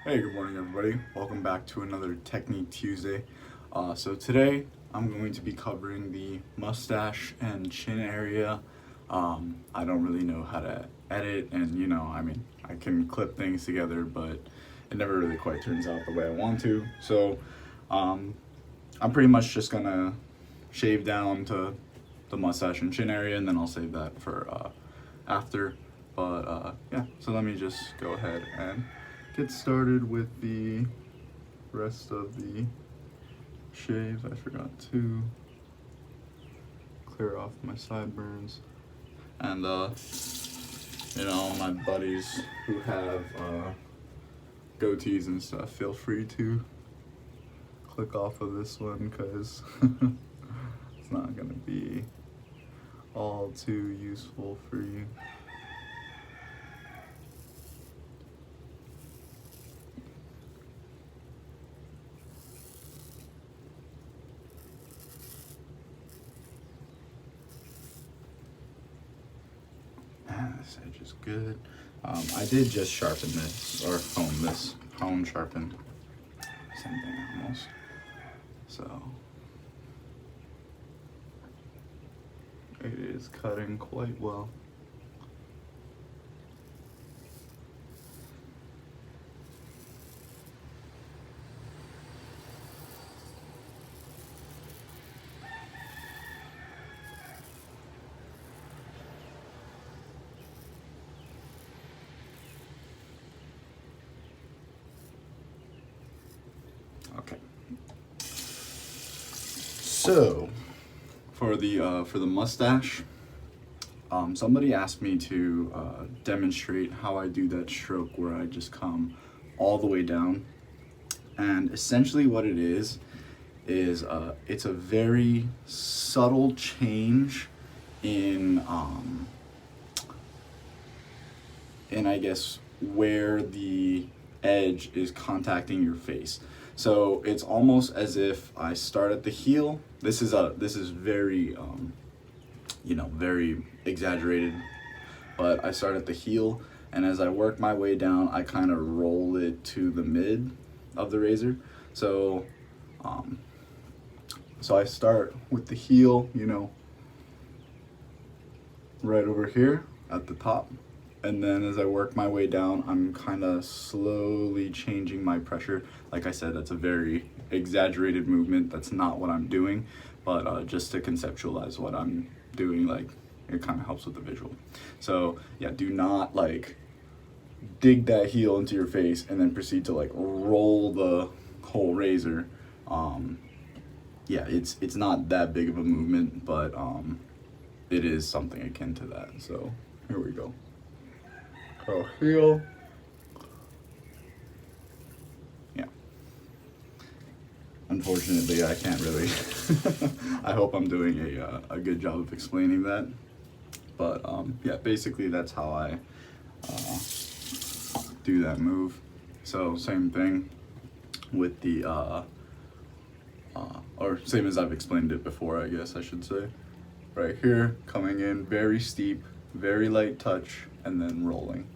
Hey, good morning, everybody. Welcome back to another Technique Tuesday. So today I'm going to be covering the mustache and chin area. I don't really know how to edit, and I can clip things together, but it never really quite turns out the way I want to. So I'm pretty much just gonna shave down to the mustache and chin area, and then I'll save that for after. But yeah, so let me just go ahead and get started with the rest of the shaves. I forgot to clear off my sideburns. And my buddies who have goatees and stuff, feel free to click off of this one because it's not gonna be all too useful for you. This edge is good. I did just sharpen this, or hone this. Hone, sharpen. Same thing almost. So, it is cutting quite well. Okay. So, for the mustache, somebody asked me to demonstrate how I do that stroke where I just come all the way down, and essentially what it is it's a very subtle change in I guess where the edge is contacting your face. So it's almost as if I start at the heel. This is very very exaggerated, but I start at the heel, and as I work my way down, I kind of roll it to the mid of the razor. So so I start with the heel, right over here at the top. And then as I work my way down, I'm kind of slowly changing my pressure. Like I said, that's a very exaggerated movement. That's not what I'm doing, but just to conceptualize what I'm doing, like it kind of helps with the visual. So yeah, do not like dig that heel into your face and then proceed to like roll the whole razor. Yeah, it's not that big of a movement, but it is something akin to that. So here we go. Go heel. Yeah. Unfortunately, I can't really. I hope I'm doing a good job of explaining that. But yeah, basically that's how I do that move. So same thing with the, or same as I've explained it before, I guess I should say. Right here, coming in very steep, very light touch, and then rolling.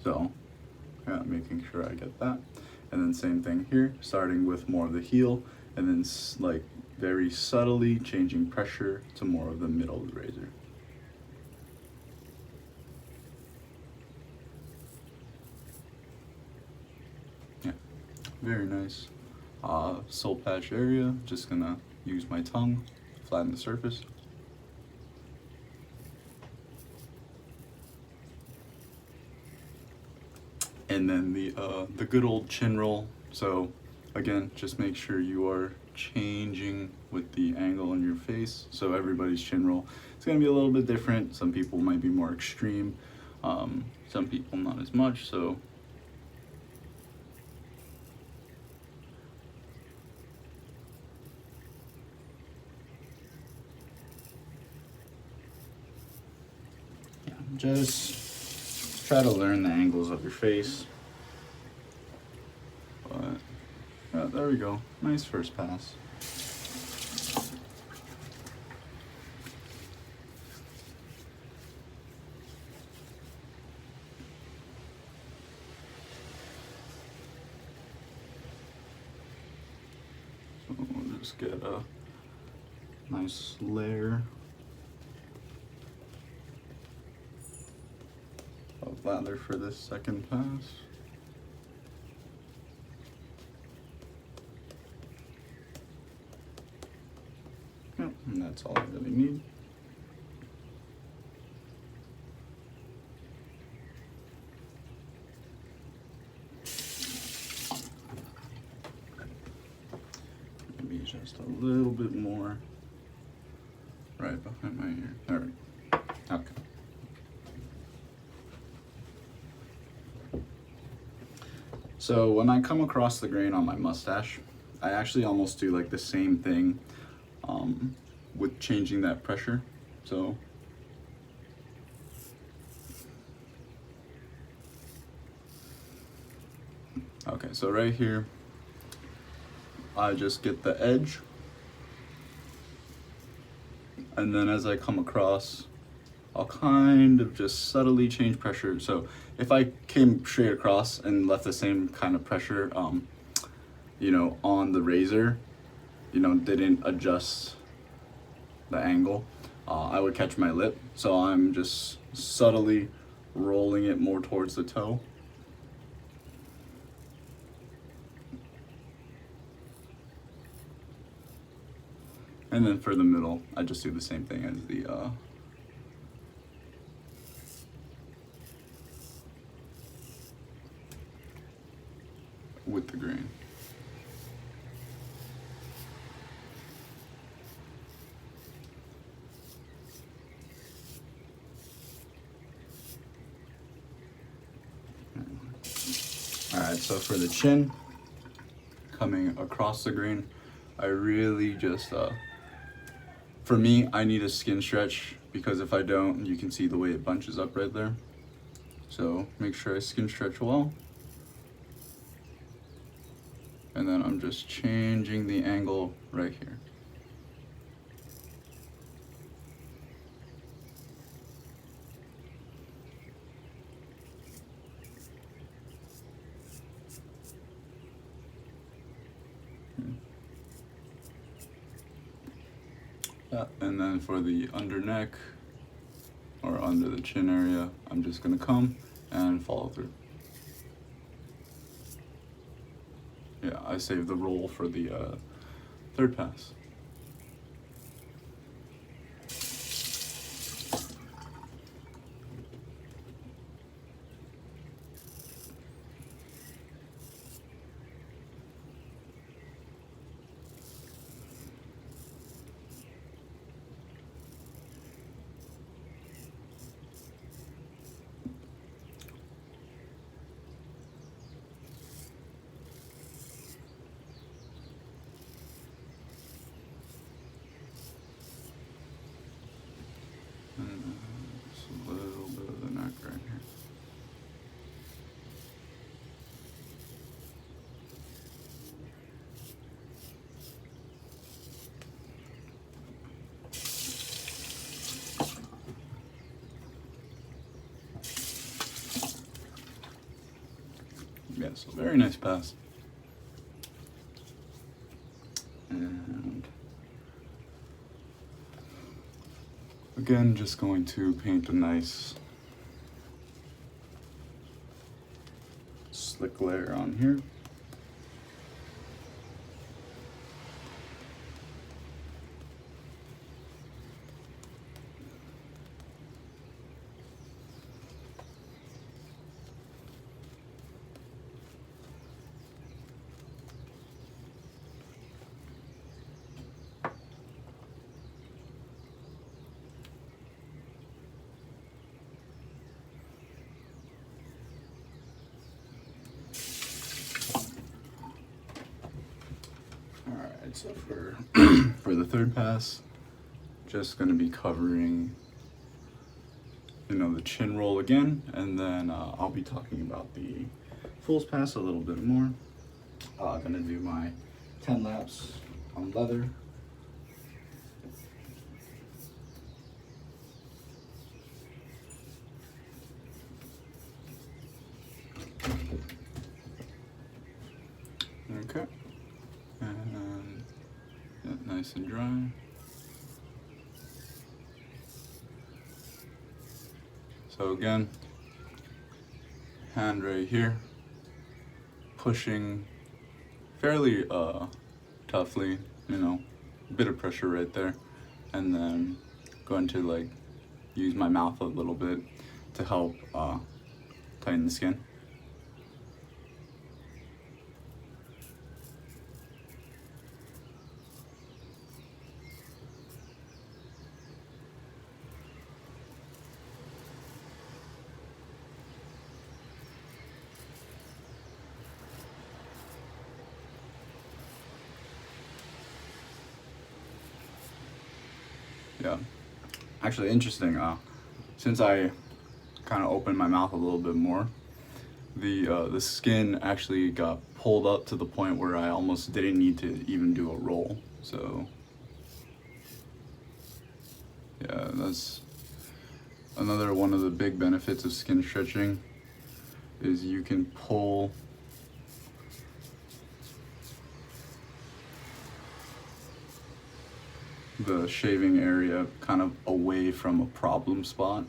So, yeah, making sure I get that. And then same thing here, starting with more of the heel, and then like very subtly changing pressure to more of the middle of the razor. Yeah, very nice. Soul patch area, just gonna use my tongue, flatten the surface. And then the good old chin roll. So again, just make sure you are changing with the angle on your face. So everybody's chin roll, it's gonna be a little bit different. Some people might be more extreme, some people not as much. So yeah, just try to learn the angles of your face. But yeah, there we go. Nice first pass. just get a nice layer of lather for this second pass. Yep, and that's all I really need. Maybe just a little bit more right behind my ear. There we go. Okay. So when I come across the grain on my mustache, I actually almost do like the same thing with changing that pressure. So okay, so right here, I just get the edge, and then as I come across, I'll kind of just subtly change pressure. So if I came straight across and left the same kind of pressure, you know, on the razor, you know, didn't adjust the angle, I would catch my lip. So I'm just subtly rolling it more towards the toe. And then for the middle, I just do the same thing as the with the grain. Alright, so for the chin, coming across the grain, I really just, for me, I need a skin stretch, because if I don't, you can see the way it bunches up right there. So make sure I skin stretch well. And then I'm just changing the angle right here. And then for the under neck, or under the chin area, I'm just gonna come and follow through. Yeah, I saved the roll for the third pass. And just a little bit of the neck right here. Yeah, so very nice pass. And again, just going to paint a nice slick layer on here. Alright, so for for the third pass, just gonna be covering, you know, the chin roll again, and then I'll be talking about the fulls pass a little bit more. Gonna do my 10 laps on leather. Okay. And nice and dry. So again, hand right here, pushing fairly toughly, you know, a bit of pressure right there, and then going to like use my mouth a little bit to help tighten the skin. Yeah, actually interesting. Since I kind of opened my mouth a little bit more, the skin actually got pulled up to the point where I almost didn't need to even do a roll. So yeah, that's another one of the big benefits of skin stretching, is you can pull the shaving area kind of away from a problem spot.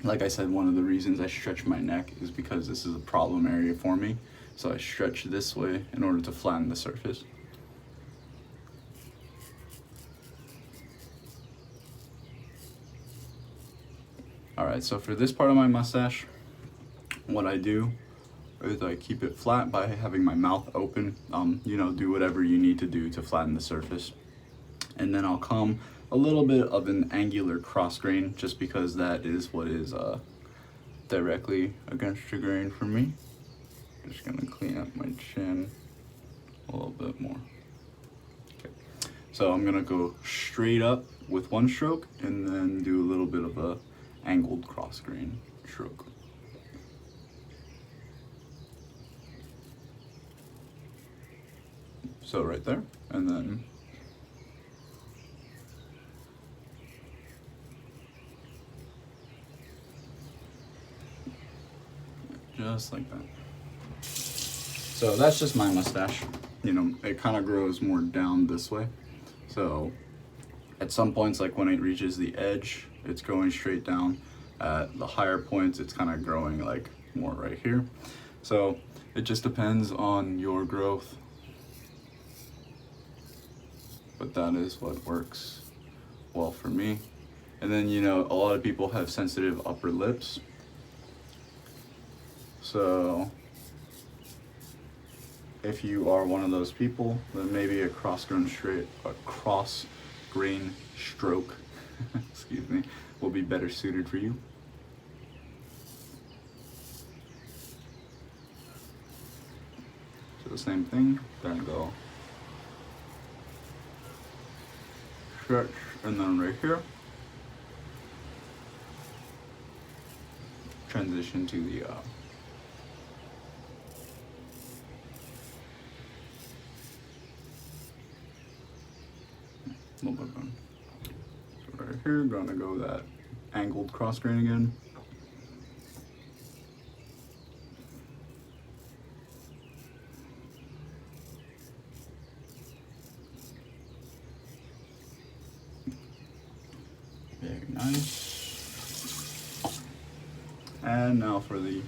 Like I said, one of the reasons I stretch my neck is because this is a problem area for me. So I stretch this way in order to flatten the surface. Alright, so for this part of my mustache, what I do is I keep it flat by having my mouth open. You know, do whatever you need to do to flatten the surface. And then I'll come a little bit of an angular cross grain, just because that is what is directly against the grain for me. Just gonna clean up my chin a little bit more. Okay. So I'm gonna go straight up with one stroke and then do a little bit of a angled cross grain stroke. So right there, and then just like that. So that's just my mustache. You know, it kind of grows more down this way. So at some points, like when it reaches the edge, it's going straight down. At the higher points, it's kind of growing like more right here. So it just depends on your growth. But that is what works well for me. And then, you know, a lot of people have sensitive upper lips. So if you are one of those people, then maybe a cross grain stroke, excuse me, will be better suited for you. So the same thing, then go stretch, and then right here, transition to the little bit done. So right here, gonna go that angled cross grain again. Very nice. And now for the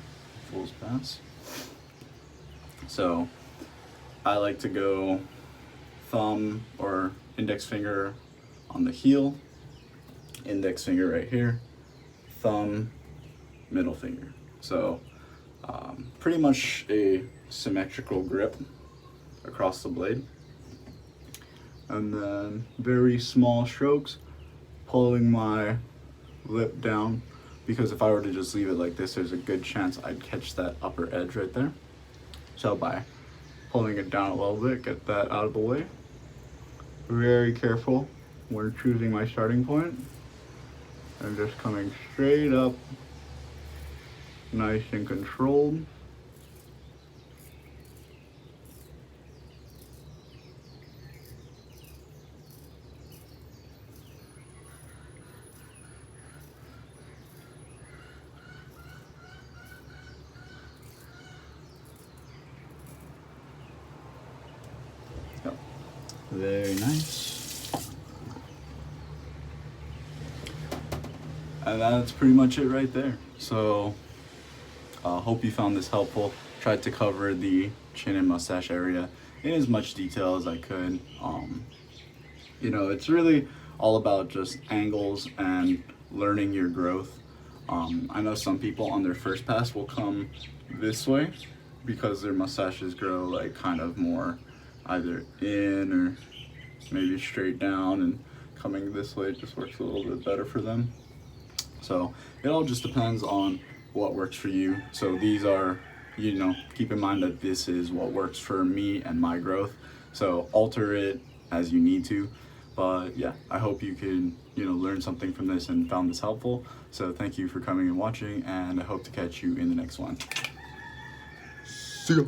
fool's pass. So I like to go thumb or index finger on the heel, index finger right here, thumb, middle finger. So pretty much a symmetrical grip across the blade. And then very small strokes, pulling my lip down, because if I were to just leave it like this, there's a good chance I'd catch that upper edge right there. So by pulling it down a little bit, get that out of the way. Very careful when choosing my starting point. And just coming straight up, nice and controlled. Very nice. And that's pretty much it right there. So hope you found this helpful. Tried to cover the chin and mustache area in as much detail as I could. You know, it's really all about just angles and learning your growth. I know some people on their first pass will come this way because their mustaches grow like kind of more either in or maybe straight down, and coming this way just works a little bit better for them. So it all just depends on what works for you. So these are, you know, keep in mind that this is what works for me and my growth. So alter it as you need to. But yeah, I hope you can, you know, learn something from this and found this helpful. So thank you for coming and watching, and I hope to catch you in the next one. See ya.